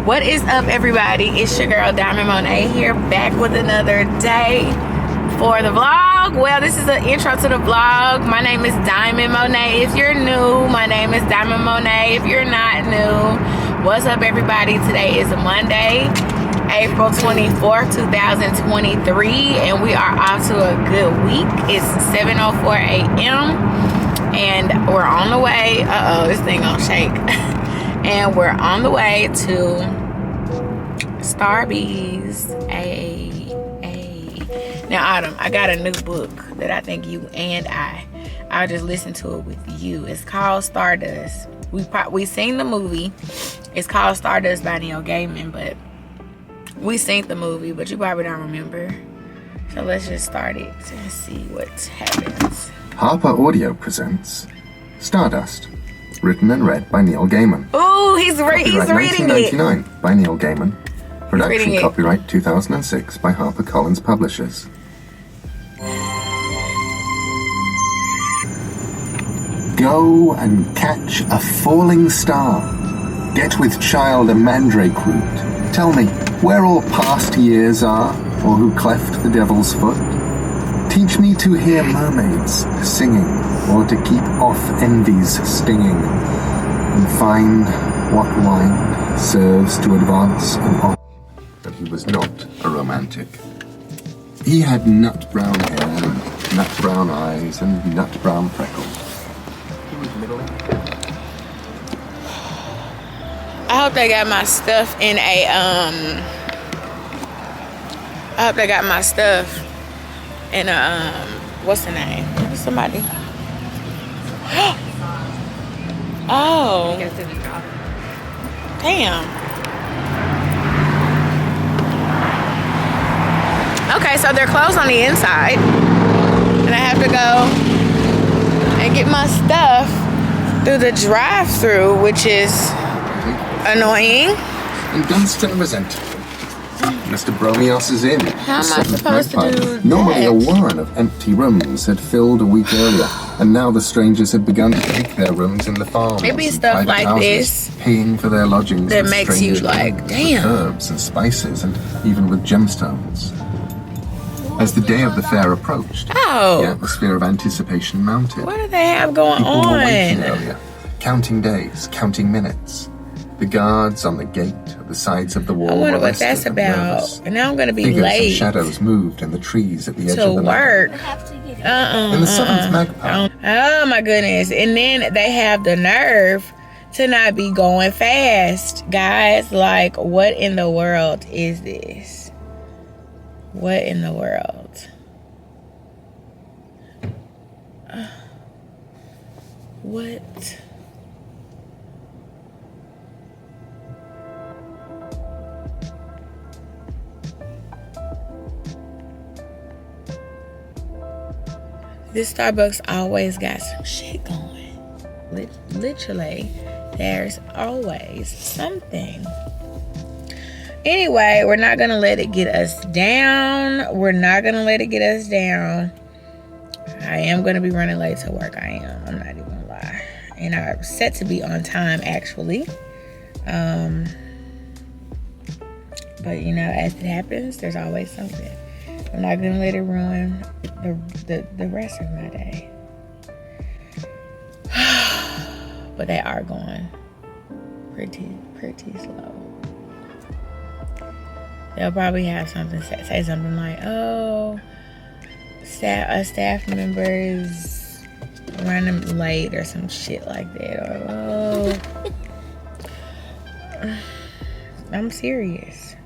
What is up, everybody? It's your girl Diamond Monét here, back with another day for the vlog. Well, this is an intro to the vlog. My name is Diamond Monét. If you're new, my name is Diamond Monét. If you're not new, what's up, everybody? Today is Monday, April 24th, 2023, and we are off to a good week. It's 7:04 a.m. and we're on the way. This thing gonna shake. And we're on the way to Starbucks. Now, Autumn, I got a new book that I think you and I'll just listen to it with you. It's called Stardust. We seen the movie. It's called Stardust by Neil Gaiman, but we seen the movie, but you probably don't remember. So let's just start it and see what happens. Harper Audio presents Stardust, written and read by Neil Gaiman. Ooh, he's reading it. 1999 by Neil Gaiman. Production copyright 2006 by HarperCollins Publishers. Go and catch a falling star. Get with child a mandrake root. Tell me where all past years are, or who cleft the devil's foot. Teach me to hear mermaids singing, or to keep off envy's stinging, and find what wine serves to advance an offer. But he was not a romantic. He had nut brown hair and nut brown eyes and nut brown freckles. He was middle-aged. I hope they got my stuff in a I hope they got my stuff in a what's the name? Somebody. Oh. Damn. Okay, so they're closed on the inside. And I have to go and get my stuff through the drive-thru, which is annoying. And Dunstan resented him. Mr. Bromios is in. How am I supposed to do that? Normally a warren of empty rooms had filled a week earlier, and now the strangers had begun to take their rooms in the farms. Maybe stuff like houses, this paying for their lodgings that with makes you like, strange damn. herbs and spices, and even with gemstones. As the day of the fair approached, the atmosphere of anticipation mounted. What do they have going People on? were waiting earlier, counting days, counting minutes. The guards on the gate at the sides of the wall. I wonder were what that's about. nervous. And now I'm gonna be Figures late and shadows moved in the trees at the edge to of the work. In the seventh magpie. Oh my goodness! And then they have the nerve to not be going fast, guys. Like, what in the world is this? What in the world? What? This Starbucks always got some shit going. Literally, there's always something. Anyway, we're not gonna let it get us down. We're not gonna let it get us down. I am gonna be running late to work. I am. I'm not even gonna lie. And I'm set to be on time, actually. But you know, as it happens, there's always something. I'm not gonna let it ruin the rest of my day. But they are going pretty slow. They'll probably have something say something like, "Oh, a staff member is running late," or some shit like that, or "Oh, I'm serious."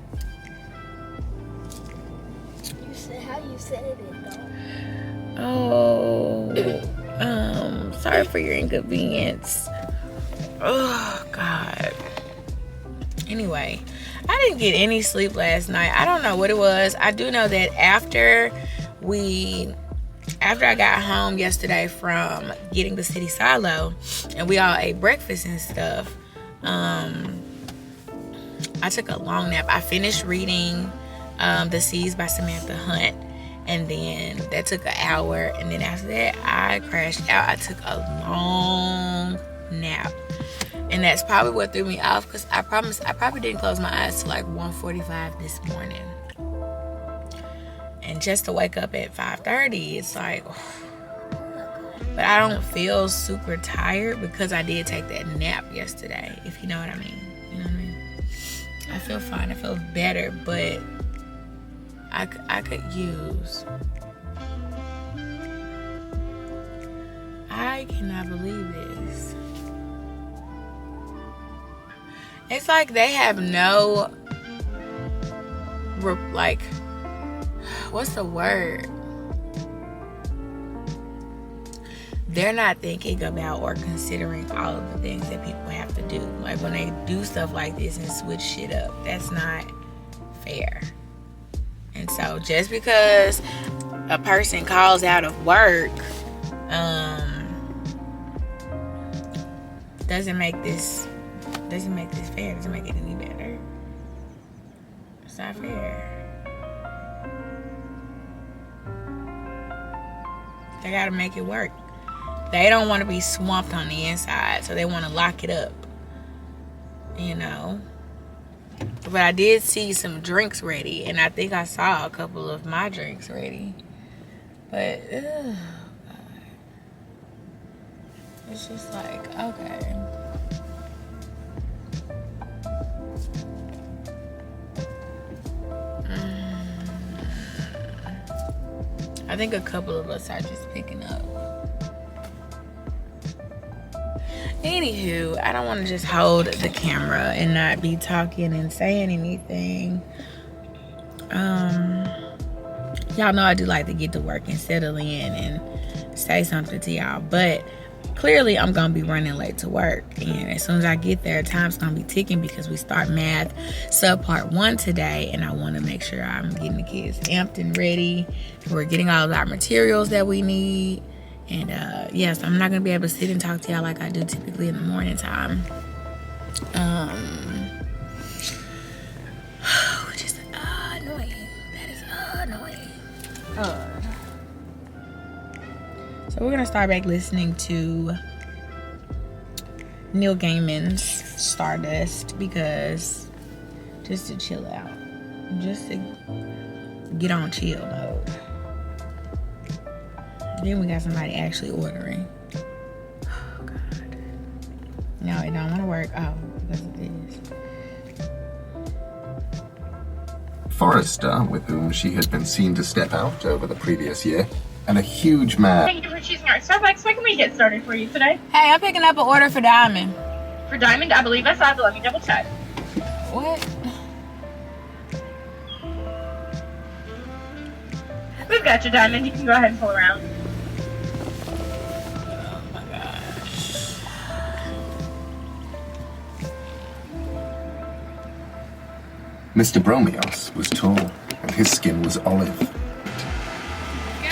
How you said it though. Oh, sorry for your inconvenience. Oh God. Anyway, I didn't get any sleep last night. I don't know what it was. I do know that after I got home yesterday from getting the city silo and we all ate breakfast and stuff, I took a long nap. I finished reading The Seas by Samantha Hunt, and then that took an hour, and then after that I crashed out. I took a long nap. And And that's probably what threw me off, because I promise I probably didn't close my eyes till like 1:45 this morning. And just to wake up at 5:30, it's like, but I don't feel super tired because I did take that nap yesterday, if you know what I mean. You know what I mean? I feel fine. I feel better, but I could use. I cannot believe this. It's like they have no, like, what's the word? They're not thinking about or considering all of the things that people have to do. Like when they do stuff like this and switch shit up, that's not fair. And so just because a person calls out of work, doesn't make this fair. Doesn't make it any better. It's not fair. They gotta make it work. They don't want to be swamped on the inside, so they want to lock it up, you know. But I did see some drinks ready, and I think I saw a couple of my drinks ready. But God. It's just like, okay. I think a couple of us are just picking up. Anywho, I don't want to just hold the camera and not be talking and saying anything. Y'all know I do like to get to work and settle in and say something to y'all, but clearly I'm gonna be running late to work, and as soon as I get there, time's gonna be ticking because we start math sub part 1 today, and I want to make sure I'm getting the kids amped and ready. We're getting all of our materials that we need. And yes, I'm not gonna be able to sit and talk to y'all like I do typically in the morning time. Which is annoying. That is annoying. So we're gonna start back listening to Neil Gaiman's Stardust, because just to chill out, just to get on chill mode. Then we got somebody actually ordering. Oh, God. No, it don't want to work. Oh, because it is. Forrester, with whom she had been seen to step out over the previous year, and a huge man. Thank you for choosing our Starbucks. What can we get started for you today? Hey, I'm picking up an order for Diamond. For Diamond, I believe I saw it, but let me double check. What? We've got your Diamond. You can go ahead and pull around. Oh my gosh. Mr. Bromios was tall, and his skin was olive.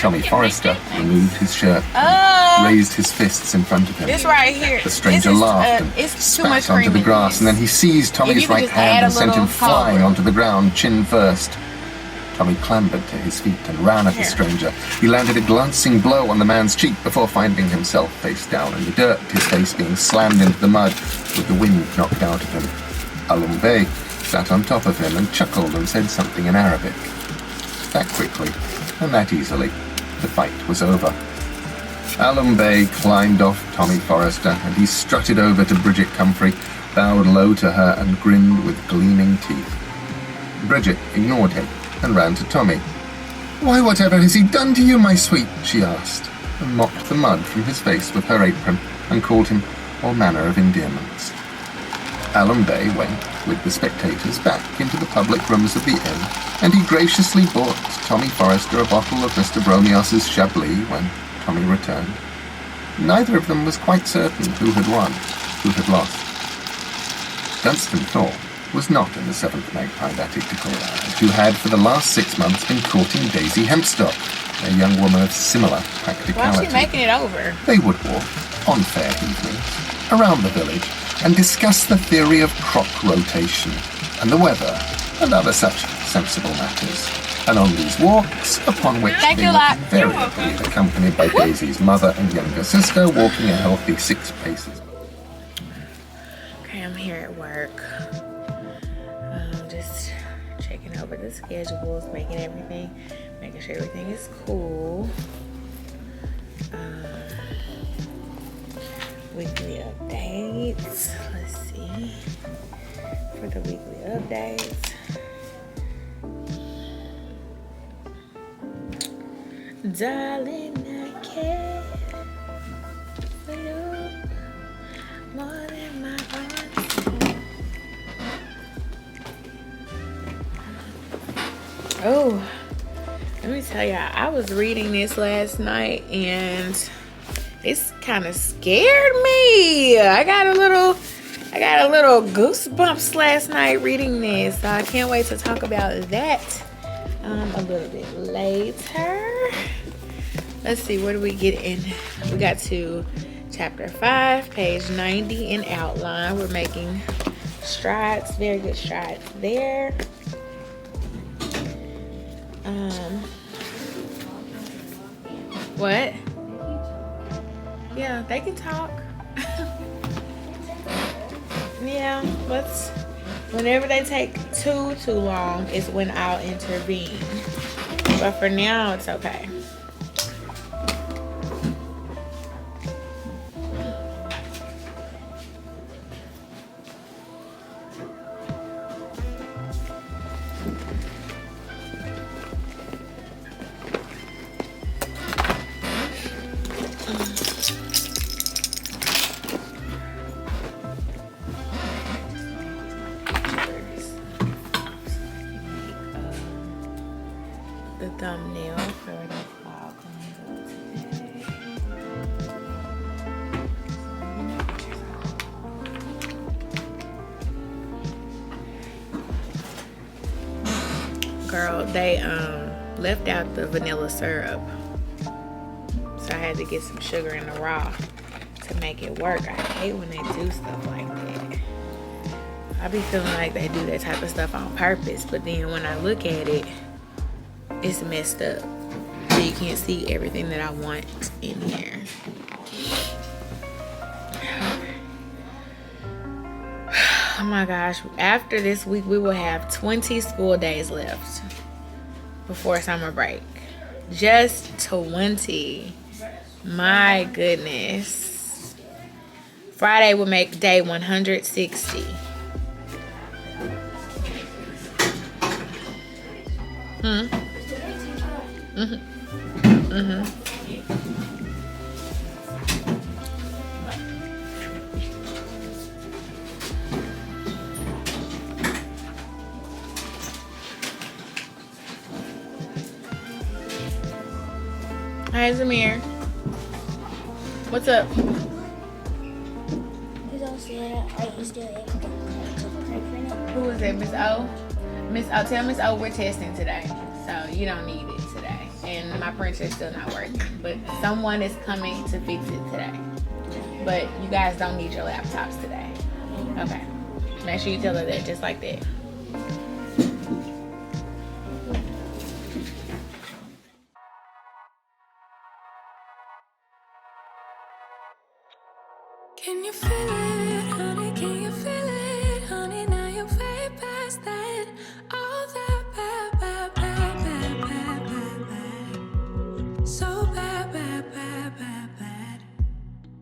Tommy Forrester removed his shirt and raised his fists in front of him. This right here. The stranger laughed and spat onto the grass, and then he seized Tommy's right hand and sent him flying onto the ground, chin first. Tommy clambered to his feet and ran at the stranger. He landed a glancing blow on the man's cheek before finding himself face down in the dirt, his face being slammed into the mud with the wind knocked out of him. Alum Bey sat on top of him and chuckled and said something in Arabic. That quickly, and that easily, the fight was over. Alum Bey climbed off Tommy Forrester, and he strutted over to Bridget Comfrey, bowed low to her and grinned with gleaming teeth. Bridget ignored him and ran to Tommy. "Why, whatever has he done to you, my sweet?" she asked, and mopped the mud from his face with her apron and called him all manner of endearments. Alum Bey went with the spectators back into the public rooms of the inn, and he graciously bought Tommy Forrester a bottle of Mr. Bromios's Chablis when Tommy returned. Neither of them was quite certain who had won, who had lost. Dunstan Thorpe was not in the 7th Magpie that he declared, who had for the last 6 months been courting Daisy Hempstock, a young woman of similar practicality. Why is she making it over? They would walk, on fair evenings, around the village and discuss the theory of crop rotation and the weather and other such sensible matters. And on these walks, upon which they were invariably accompanied by Daisy's mother and younger sister, walking a healthy 6 paces. I'm here at work. Just checking over the schedules, making sure everything is cool. Weekly updates. Let's see. For the weekly updates. Darling, I care for you more than my own. Oh, let me tell y'all, I was reading this last night and it's kind of scared me. I got a little goosebumps last night reading this. So I can't wait to talk about that a little bit later. Let's see, where do we get in? We got to chapter 5, page 90 in outline. We're making strides, very good strides there. What? Yeah, they can talk. Yeah, whenever they take too long is when I'll intervene. But for now, it's okay. The thumbnail for the vlog today. Girl, they left out the vanilla syrup, so I had to get some sugar in the raw to make it work. I hate when they do stuff like that. I be feeling like they do that type of stuff on purpose, but then when I look at it, it's messed up. So you can't see everything that I want in here. Oh my gosh. After this week, we will have 20 school days left before summer break. Just 20. My goodness. Friday will make day 160. Hi, Zamir. What's up? Who is it, Miss O? Miss O, tell Miss O we're testing today, so you don't need it today. And my printer's still not working, but someone is coming to fix it today. But you guys don't need your laptops today. Okay. Make sure you tell her that, just like that. Can you feel it, honey? Can you feel it, honey? Now you're way past that. All that bad, bad, bad, bad, bad, bad, bad. So bad, bad, bad, bad, bad.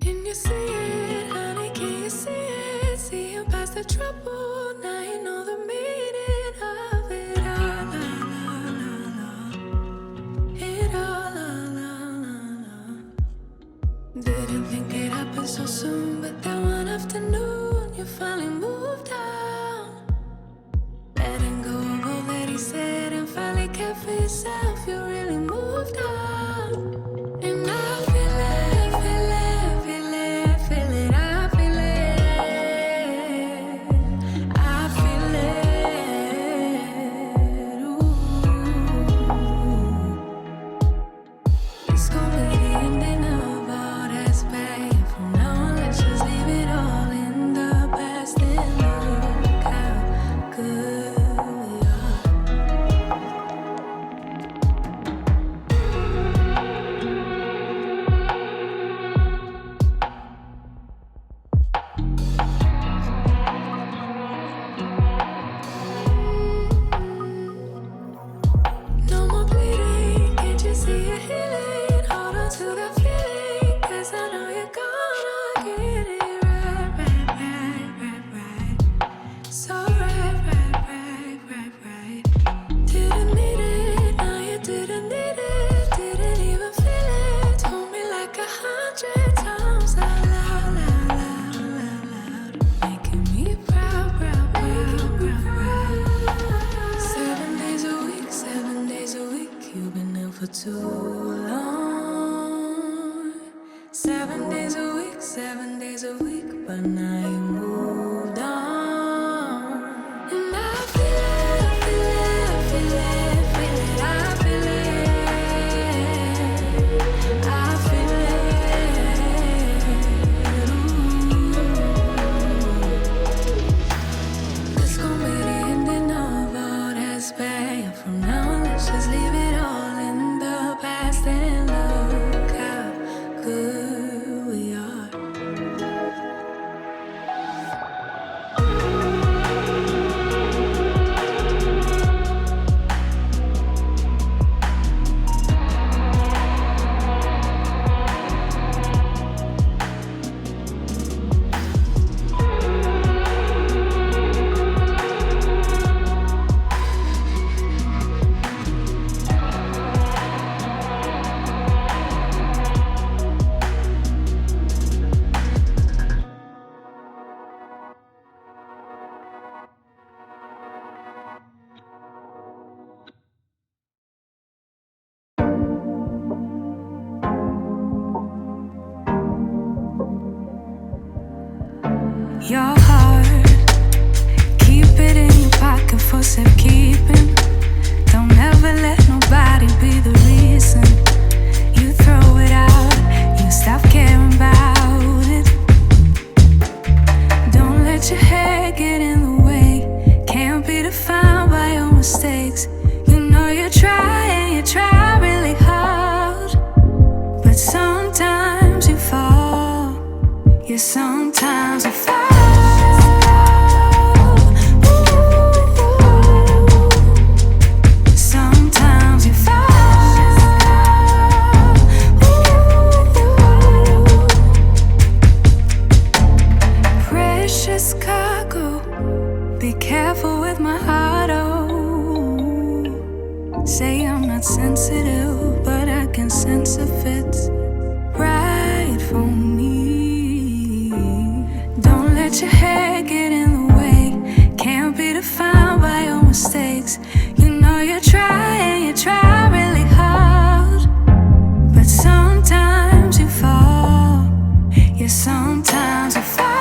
Can you see it, honey? Can you see it? See you past the trouble. Now you know the meaning of it all. It all. Didn't think it happened so soon, but that one afternoon you finally moved on. Letting go of all that he said and finally kept for yourself. You really moved on. And I feel it, feel it, feel it, feel it. I feel it. too long. 7 days a week, 7 days a week, but now you moved on. And I feel it, I feel it, I feel it, feel it, I feel it, I feel it. This gon' be the ending of all that's bad. From now on, let's just leave it all in the past and look how good we are. Your heart, keep it in your pocket for safekeeping. Don't ever let nobody be the reason you throw it out, you stop caring about it. Don't let your hair get in the way, can't be defined by your mistakes. You know you try and you try really hard, but sometimes you fall. Yeah, sometimes you fall. Sometimes you fall. Precious cargo, be careful with my heart, oh. Say I'm not sensitive, but I can sense if it's right for me. Don't let your hair get in the way, can't be defined by your mistakes. You know you try and you try really hard, but sometimes you fall. Yeah, sometimes you fall.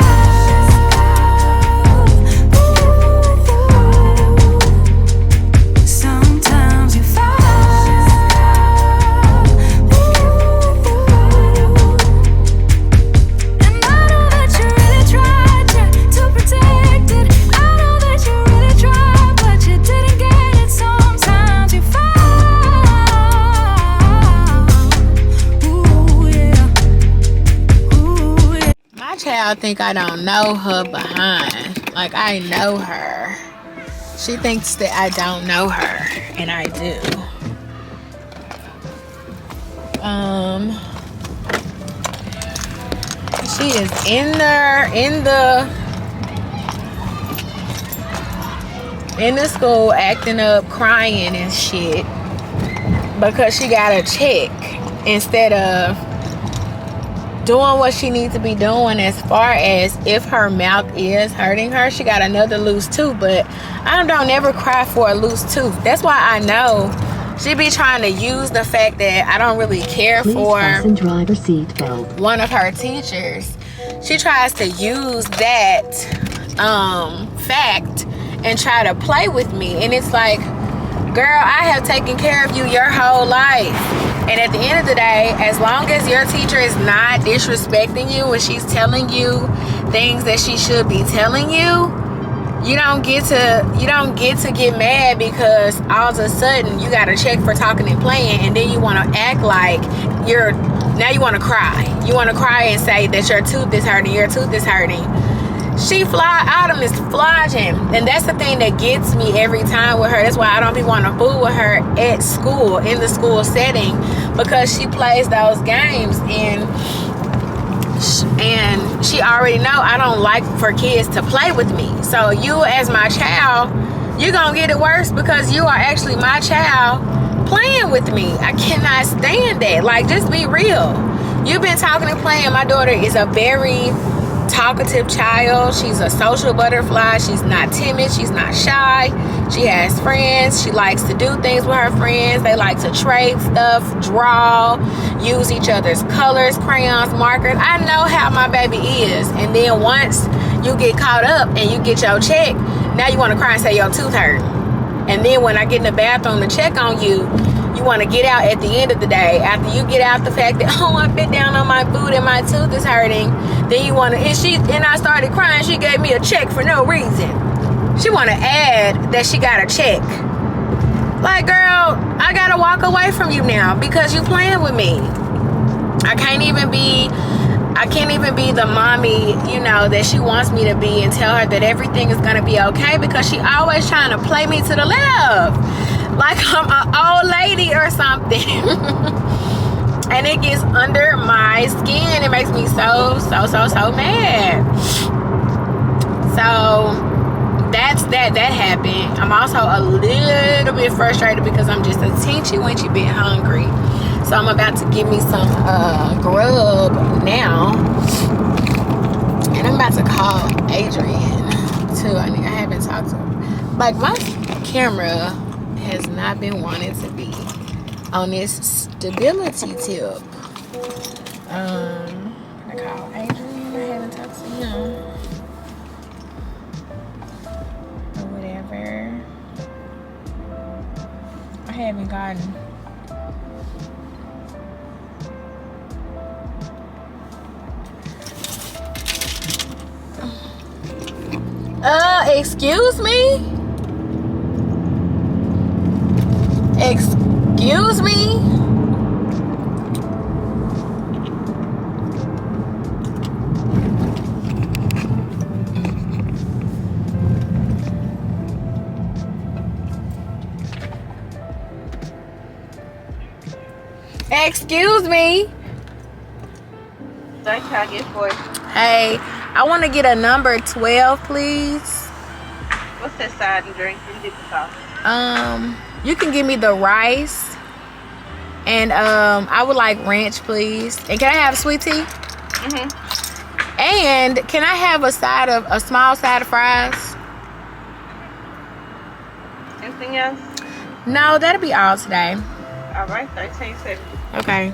Sometimes you fall. And I know that you really tried, yeah, to protect it. I know that you really tried, but you didn't get it. Sometimes you fall. Ooh, yeah. Ooh, yeah. My child think I don't know her behind. Like I know her. She thinks that I don't know her, and I do. She is in the school acting up, crying and shit because she got a check instead of doing what she needs to be doing. As far as if her mouth is hurting her, she got another loose tooth, but I don't ever cry for a loose tooth. That's why I know she be trying to use the fact that I don't really care for driver seat belt. one of her teachers. She tries to use that fact and try to play with me, and it's like, girl, I have taken care of you your whole life. And at the end of the day, as long as your teacher is not disrespecting you and she's telling you things that she should be telling you, you don't get to get mad because all of a sudden you got a check for talking and playing, and then you want to act like now you want to cry. You want to cry and say that your tooth is hurting, Autumn is flogging, and that's the thing that gets me every time with her. That's why I don't be want to fool with her at school, in the school setting, because she plays those games, and she already know I don't like for kids to play with me. So you as my child, you're gonna get it worse because you are actually my child playing with me. I cannot stand that. Like, just be real. You've been talking and playing. My daughter is a very talkative child. She's a social butterfly. She's not timid. She's not shy. She has friends. She likes to do things with her friends. They like to trade stuff, draw, use each other's colors, crayons, markers. I know how my baby is. And then once you get caught up and you get your check, now you want to cry and say your tooth hurt. And then when I get in the bathroom to check on you, you want to get out at the end of the day. After you get out the fact that, oh, I bit down on my boot and my tooth is hurting. Then you want to, and I started crying. She gave me a check for no reason. She want to add that she got a check. Like, girl, I got to walk away from you now because you playing with me. I can't even be the mommy, you know, that she wants me to be and tell her that everything is going to be okay because she always trying to play me to the left. Like I'm an old lady or something. And it gets under my skin. It makes me so mad. So that happened. I'm also a little bit frustrated because I'm just a teensy bit hungry. So I'm about to give me some grub now. And I'm about to call Adrian too. I haven't talked to him. Like, my camera has not been wanting to be on this stability tip. I'm gonna call Adrian. I haven't talked to him. Or whatever. I haven't gotten. Excuse me? Excuse me? Excuse me? What can I get for you? Hey, I want to get a number 12, please. What's that side and drink? You get the sauce. You can give me the rice. And I would like ranch, please. And can I have sweet tea? Mm-hmm. And can I have a small side of fries? Anything else? No, that'll be all today. All right, 13.70. Okay.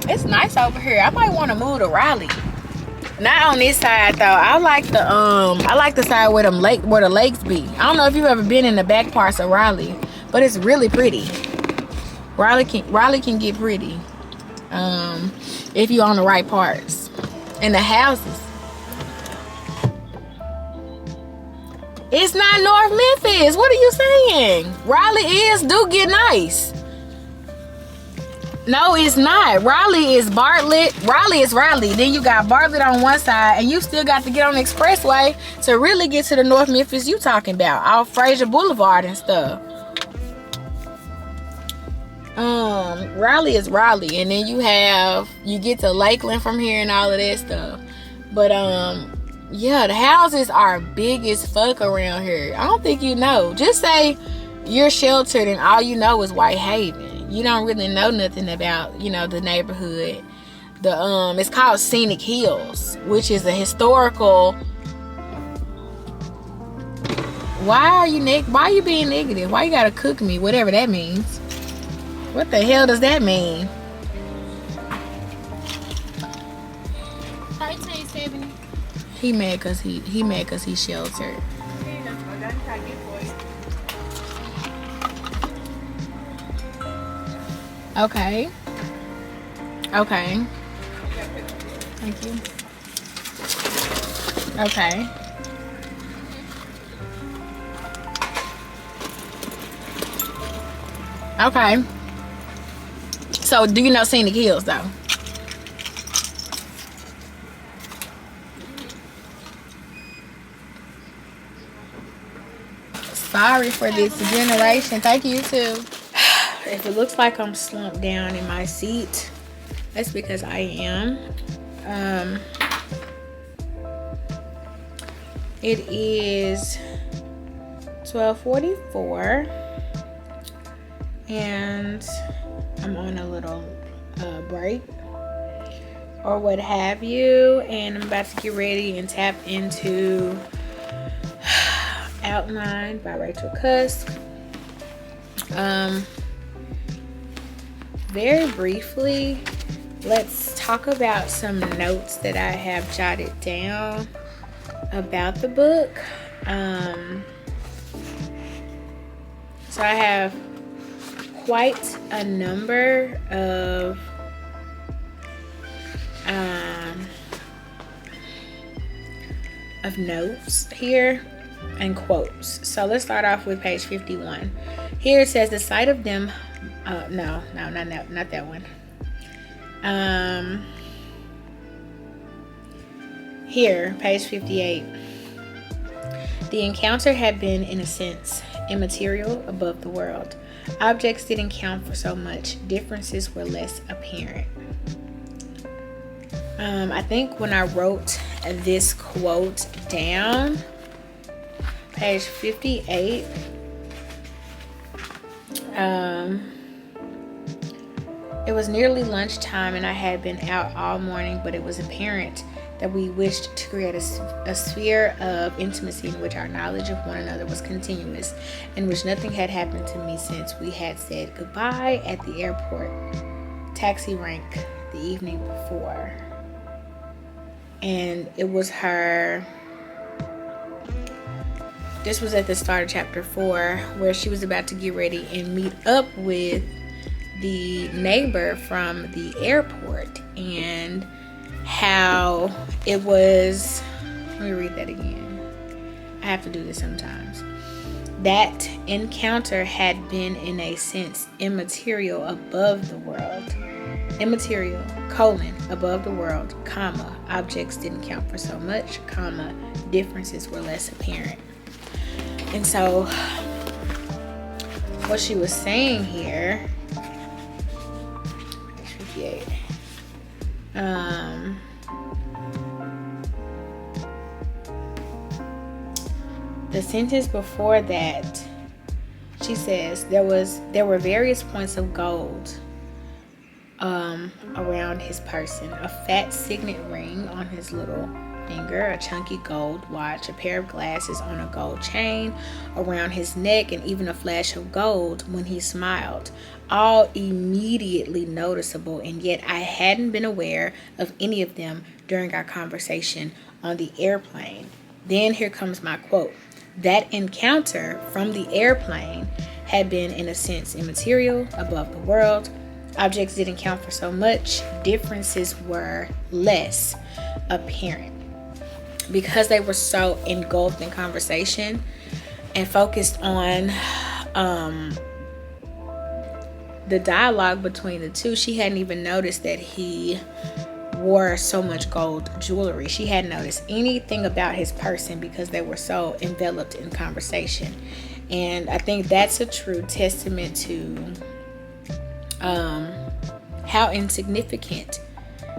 It's nice over here. I might want to move to Raleigh. Not on this side though. I like the side where the lakes be. I don't know if you've ever been in the back parts of Raleigh, but it's really pretty. Raleigh can get pretty. If you're on the right parts. And the houses. It's not North Memphis. What are you saying? Raleigh do get nice. No, it's not. Raleigh is Bartlett. Raleigh is Raleigh. Then you got Bartlett on one side, and you still got to get on the expressway to really get to the North Memphis you talking about, off Fraser Boulevard and stuff. Raleigh is Raleigh, and then you get to Lakeland from here and all of that stuff. But yeah, the houses are big as fuck around here. I don't think you know. Just say you're sheltered and all you know is Whitehaven. You don't really know nothing about, the neighborhood. It's called Scenic Hills, which is a historical. Why are you being negative? Why you gotta cook me? Whatever that means. What the hell does that mean? 13.70. He mad cause he's sheltered. Okay. Thank you. Okay. Okay. So, do you know Scenic Hills, though? Sorry for this generation. Thank you, too. If it looks like I'm slumped down in my seat, that's because I am. It is 12:44 and I'm on a little break. or what have you. And I'm about to get ready and tap into Outline by Rachel Cusk. Very briefly, let's talk about some notes that I have jotted down about the book. So I have quite a number of notes here and quotes. So let's start off with page 51. Here it says, the sight of them, not that one. Here, page 58. The encounter had been, in a sense, immaterial, above the world. Objects didn't count for so much. Differences were less apparent. I think when I wrote this quote down, page 58, it was nearly lunchtime and I had been out all morning, but it was apparent that we wished to create a sphere of intimacy in which our knowledge of one another was continuous, in which nothing had happened to me since we had said goodbye at the airport taxi rank the evening before. And it was her, this was at the start of chapter 4, where she was about to get ready and meet up with the neighbor from the airport, and how it was, let me read that again. I have to do this sometimes. That encounter had been, in a sense, immaterial, above the world. Immaterial, above the world, objects didn't count for so much, differences were less apparent. And so what she was saying here, page 58, the sentence before that, she says there were various points of gold around his person, a fat signet ring on his little finger, a chunky gold watch, a pair of glasses on a gold chain around his neck, and even a flash of gold when he smiled, all immediately noticeable, and yet I hadn't been aware of any of them during our conversation on the airplane. Then here comes my quote. That encounter from the airplane had been, in a sense, immaterial, above the world. Objects didn't count for so much. Differences were less apparent. Because they were so engulfed in conversation and focused on the dialogue between the two, she hadn't even noticed that he wore so much gold jewelry. She hadn't noticed anything about his person because they were so enveloped in conversation. And I think that's a true testament to how insignificant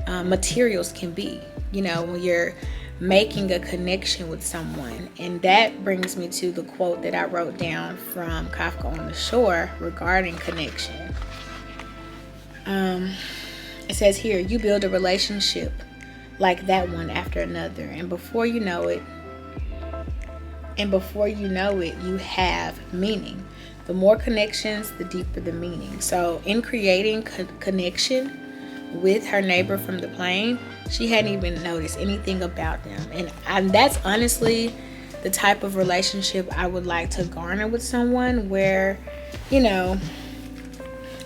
materials can be, you know, when you're making a connection with someone. And that brings me to the quote that I wrote down from Kafka on the Shore regarding connection. It says here, you build a relationship like that one after another, and before you know it, you have meaning. The more connections, the deeper the meaning. So in creating connection with her neighbor from the plane, she hadn't even noticed anything about them. And that's honestly the type of relationship I would like to garner with someone, where, you know,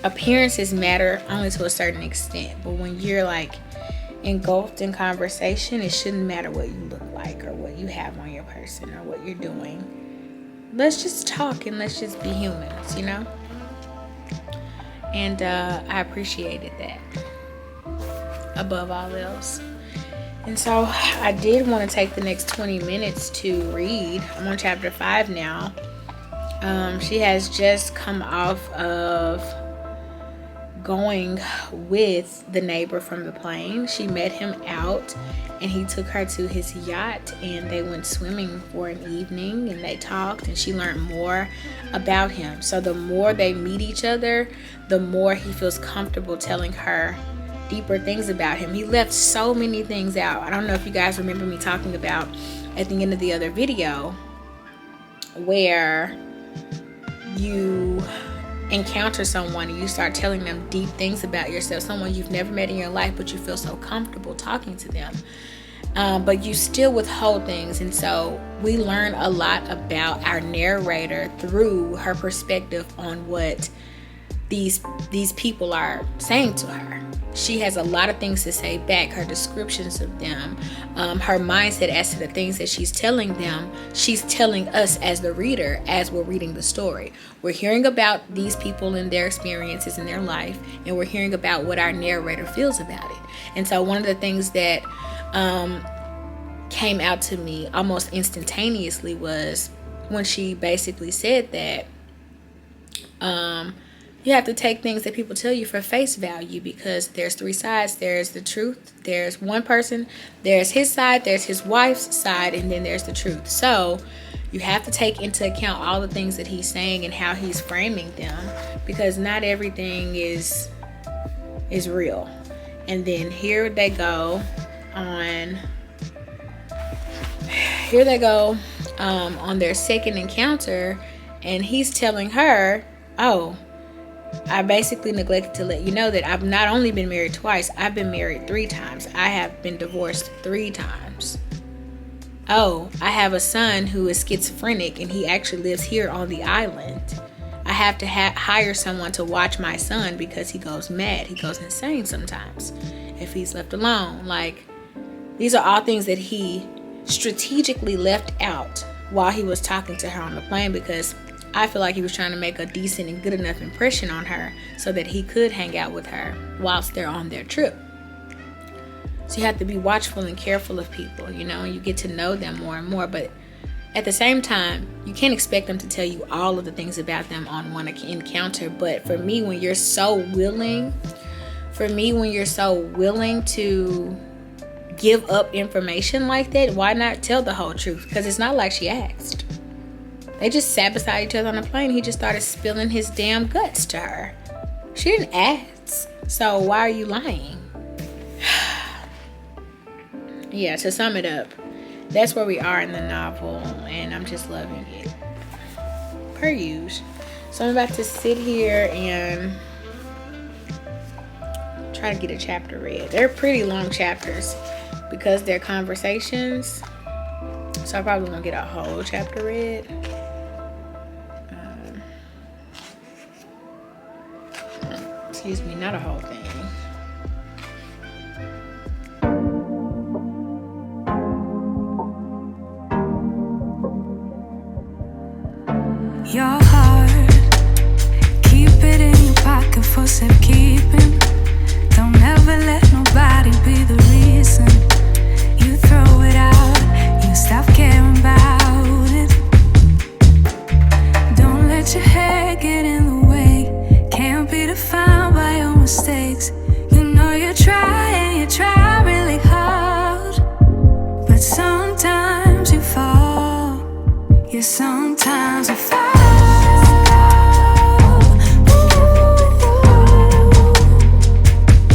appearances matter only to a certain extent, but when you're like engulfed in conversation, it shouldn't matter what you look like or what you have on your person or what you're doing. Let's just talk and let's just be humans, you know? And I appreciated that above all else. And so I did want to take the next 20 minutes to read. I'm on chapter 5 now. She has just come off of going with the neighbor from the plane. She met him out and he took her to his yacht and they went swimming for an evening and they talked and she learned more about him. So the more they meet each other, the more he feels comfortable telling her deeper things about him. He left so many things out. I don't know if you guys remember me talking about at the end of the other video where you encounter someone and you start telling them deep things about yourself, someone you've never met in your life, but you feel so comfortable talking to them. But you still withhold things. And so we learn a lot about our narrator through her perspective on what these people are saying to her. She has a lot of things to say back, her descriptions of them, her mindset as to the things that she's telling them. She's telling us as the reader as we're reading the story. We're hearing about these people and their experiences in their life, and we're hearing about what our narrator feels about it. And so one of the things that came out to me almost instantaneously was when she basically said that you have to take things that people tell you for face value, because there's three sides. There's the truth, there's one person, there's his side, there's his wife's side, and then there's the truth. So you have to take into account all the things that he's saying and how he's framing them, because not everything is real. And then here they go on their second encounter, and he's telling her, oh, I basically neglected to let you know that I've not only been married twice, I've been married 3 times. I have been divorced 3 times. Oh, I have a son who is schizophrenic and he actually lives here on the island. I have to hire someone to watch my son because he goes mad. He goes insane sometimes if he's left alone. Like, these are all things that he strategically left out while he was talking to her on the plane, because I feel like he was trying to make a decent and good enough impression on her so that he could hang out with her whilst they're on their trip. So you have to be watchful and careful of people, and you get to know them more and more. But at the same time, you can't expect them to tell you all of the things about them on one encounter. But for me, when you're so willing to give up information like that, why not tell the whole truth? Because it's not like she asked. They just sat beside each other on the plane. He just started spilling his damn guts to her. She didn't ask. So why are you lying? Yeah, to sum it up, that's where we are in the novel, and I'm just loving it. Per usual. So I'm about to sit here and try to get a chapter read. They're pretty long chapters because they're conversations. So I probably won't get a whole chapter read. Excuse me, not a whole thing. Your heart, keep it in your pocket for safekeeping. Don't ever let nobody be the reason you throw it out. You stop caring about it. Don't let your head get in the way. Can't be defined by your mistakes. You know you try and you try really hard, but sometimes you fall. Yeah, sometimes you fall.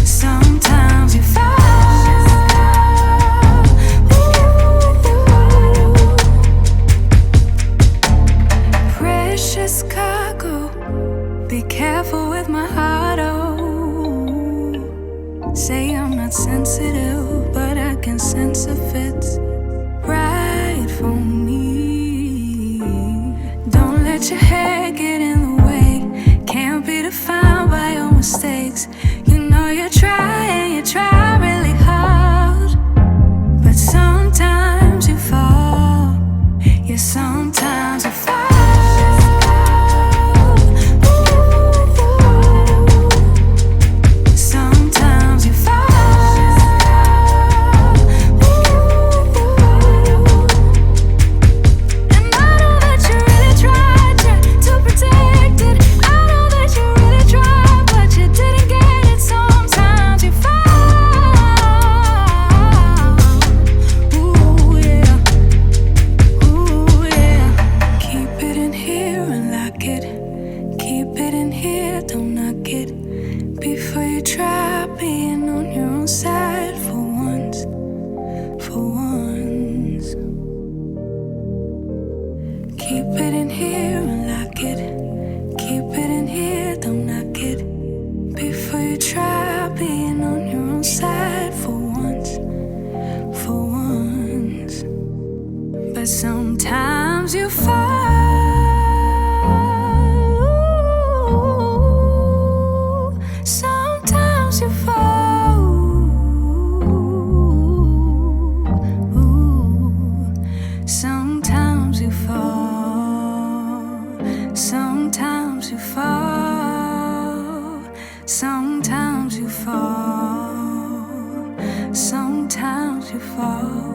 Sometimes you fall. Precious cargo. Be careful with my heart, oh. Say I'm not sensitive, but I can sense if it's right for me. Don't let your head get in the way. Can't be defined by your mistakes. You know you try and you try really hard, but sometimes you fall. Yeah, sometimes you fall. Sometimes you Keep it in here and lock it. Keep it in here, don't knock it. Before you try being on your own side for once. But sometimes you fall. Sometimes you fall. Sometimes you fall. Sometimes you fall. Sometimes you fall. Sometimes you fall.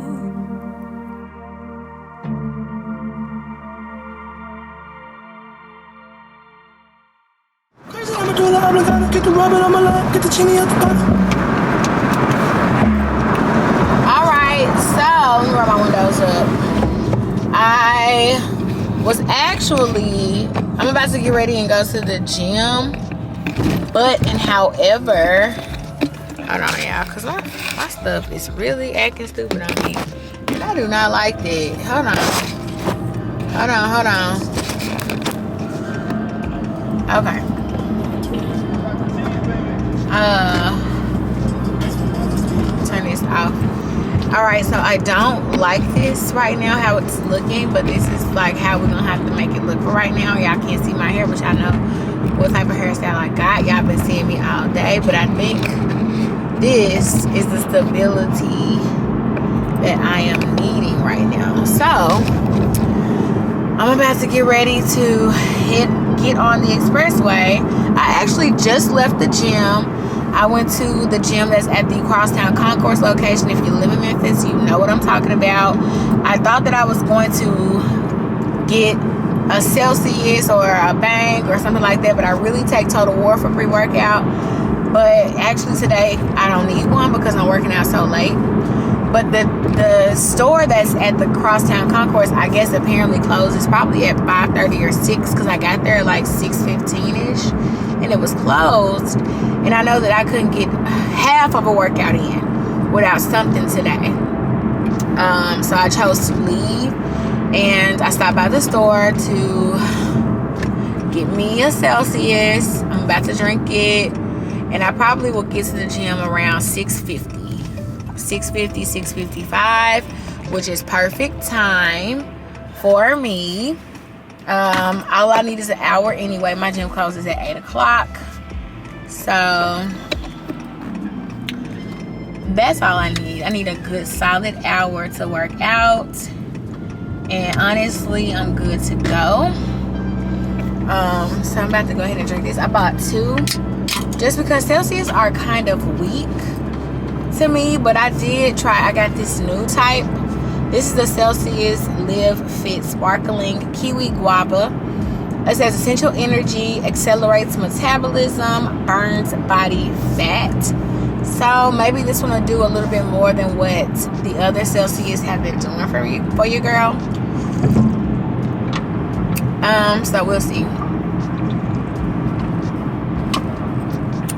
I'ma do the obrigado, get the rubber on my lap, get the chini out the bottom. Alright, so let me roll my windows up. I was actually, I'm about to get ready and go to the gym. But and however, hold on y'all, cause my stuff is really acting stupid on me. And I do not like that. Hold on. Okay. Turn this off. Alright, so I don't like this right now, how it's looking, but this is like how we're gonna have to make it look for right now. Y'all can't see my hair, but y'all know what type of hairstyle I got. Y'all been seeing me all day, but I think this is the stability that I am needing right now. So I'm about to get ready to get on the expressway. I actually just left the gym. I went to the gym that's at the Crosstown Concourse location. If you live in Memphis, you know what I'm talking about. I thought that I was going to get a Celsius or a Bang or something like that, but I really take Total War for pre-workout. But actually today I don't need one because I'm working out so late. But the store that's at the Crosstown Concourse, I guess apparently closes probably at 5:30 or 6, because I got there at like 6:15ish and it was closed. And I know that I couldn't get half of a workout in without something today. So I chose to leave, and I stopped by the store to get me a Celsius. I'm about to drink it, and I probably will get to the gym around 6:55, which is perfect time for me. All I need is an hour anyway. My gym closes at 8 o'clock. So that's all I need. I need a good solid hour to work out. And honestly, I'm good to go. So I'm about to go ahead and drink this. I bought 2 just because Celsius are kind of weak to me, but I did try. I got this new type. This is the Celsius Live Fit Sparkling Kiwi Guava. It says essential energy, accelerates metabolism, burns body fat. So maybe this one will do a little bit more than what the other Celsius have been doing for you girl. So we'll see.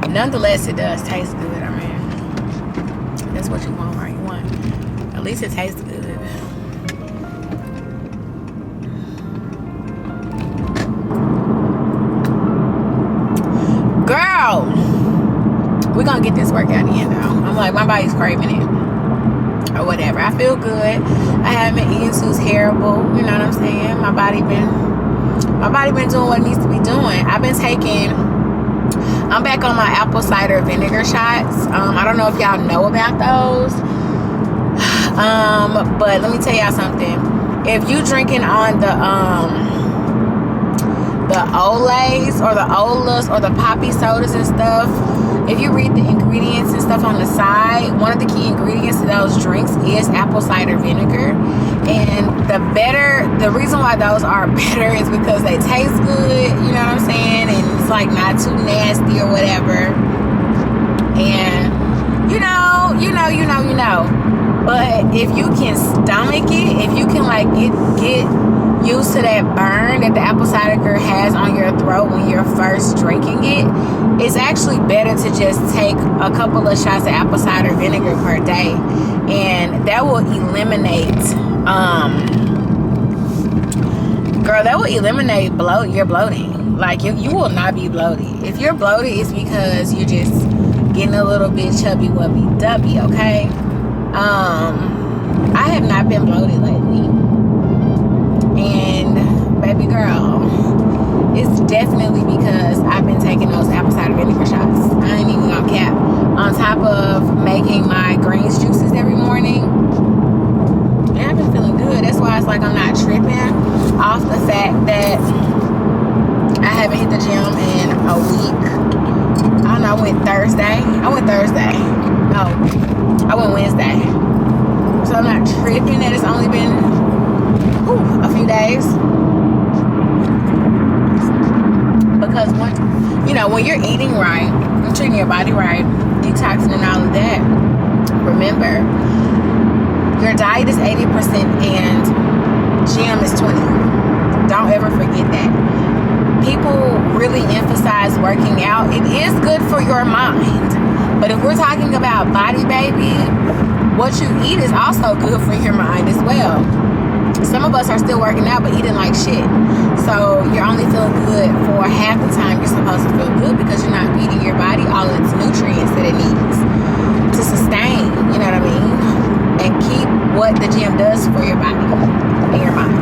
Nonetheless, it does taste good. I mean, that's what you want, right? You want, at least it tastes good. Girl, we're gonna get this workout in though. I'm like, my body's craving it or whatever. I feel good. I haven't been eating too terrible. You know what I'm saying? My body been doing what it needs to be doing. I'm back on my apple cider vinegar shots. I don't know if y'all know about those. But let me tell y'all something. If you drinking on the Olays or the Olas or the poppy sodas and stuff, if you read the ingredients and stuff on the side, one of the key ingredients to those drinks is apple cider vinegar. And the reason why those are better is because they taste good, you know what I'm saying? And it's like not too nasty or whatever. And you know. But if you can stomach it, if you can like get used to that burn that the apple cider has on your throat when you're first drinking it, it's actually better to just take a couple of shots of apple cider vinegar per day, and that will eliminate Girl, that will eliminate your bloating. Like, you will not be bloated. If you're bloated, it's because you're just getting a little bit chubby wubby dubby, okay? I have not been bloated lately. And, baby girl, it's definitely because I've been taking those apple cider vinegar shots. I ain't even gonna cap. On top of making my greens juices every morning. And I've been feeling good. That's why it's like I'm not tripping off the fact that I haven't hit the gym in a week. I don't know, I went Thursday. No, I went Wednesday. So I'm not tripping that it's only been a few days. Because when you're eating right, you're treating your body right, detoxing and all of that, remember, your diet is 80% and gym is 20%. Don't ever forget that. People really emphasize working out. It is good for your mind. But if we're talking about body, baby, what you eat is also good for your mind as well. Some of us are still working out but eating like shit. So you're only feeling good for half the time you're supposed to feel good because you're not feeding your body all its nutrients that it needs to sustain, you know what I mean? And keep what the gym does for your body and your mind.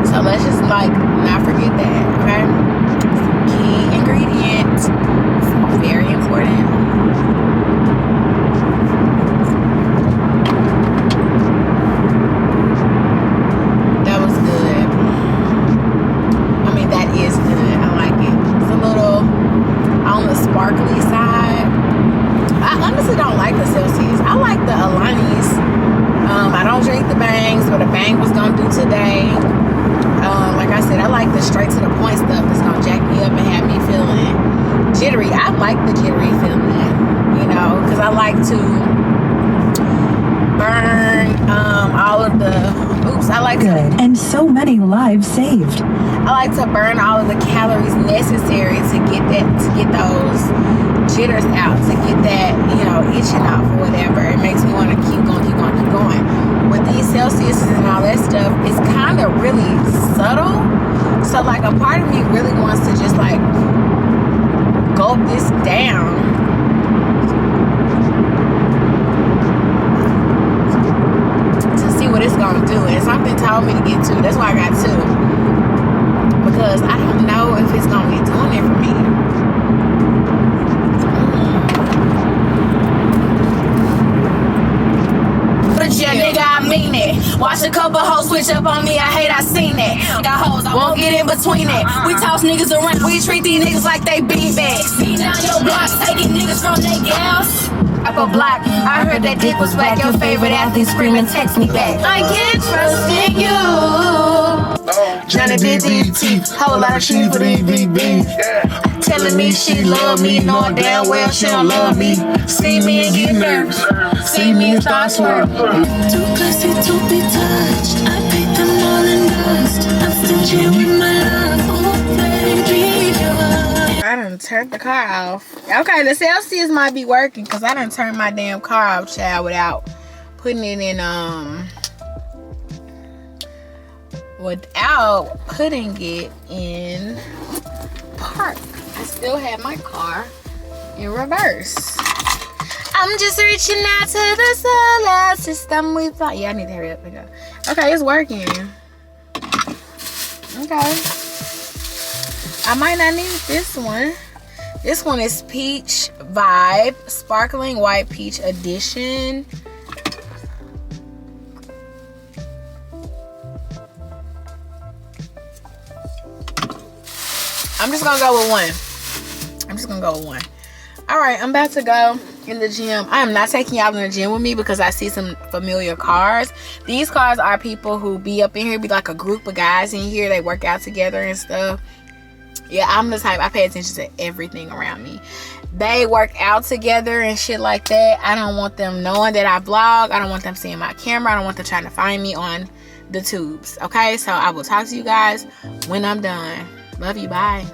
So let's just not forget that, okay? It's a key ingredient. It's very important. That was good. I mean, that is good. I like it. It's a little on the sparkly side. I honestly don't like the Celsius. I like the Alani's. I don't drink the Bangs, but a Bang was gonna do today. Like I said, I like the straight to the point stuff that's gonna jack me up and have me feeling jittery. I like the jittery feeling, because I like to burn all of the And so many lives saved. I like to burn all of the calories necessary to get those jitters out, to get that, itching off or whatever. It makes me want to keep going. With these Celsius and all that stuff, it's kind of really subtle. So like a part of me really wants to just gulp this down. To see what it's gonna do. And something told me to get two. That's why I got two. Because I don't know if it's gonna be doing it for me. Yeah, nigga, I mean it. Watch a couple hoes switch up on me. I hate I seen it. Got hoes, I won't get in between it. We toss niggas around. We treat these niggas like they beanbags. See down your block, taking niggas from they gals. Up a block, I heard that dick was whack. Your favorite athlete screaming, text me back. I can't trust in you. Johnny DDT, whole lot of shit for the EVB. Telling me she love me, knowing damn well she don't love me. See me and get nervous. See me and start swerving. Too classy to be touched. I pick them all in dust. I'm stingy with my love. Oh, baby, I done turned the car off. Okay, the Celsius might be working because I done turned my damn car off, child, without putting it in park. I still have my car in reverse. I'm just reaching out to the solar system. Yeah, I need to hurry up and go. Okay, it's working. Okay. I might not need this one. This one is Peach Vibe Sparkling White Peach Edition. I'm just gonna go with one. All right, I'm about to go in the gym. I am not taking y'all in the gym with me because I see some familiar cars. These cars are people who be up in here, be like a group of guys in here. They work out together and stuff. Yeah, I'm the type, I pay attention to everything around me. They work out together and shit like that. I don't want them knowing that I vlog. I don't want them seeing my camera. I don't want them trying to find me on the tubes. Okay, so I will talk to you guys when I'm done. Love you. Bye.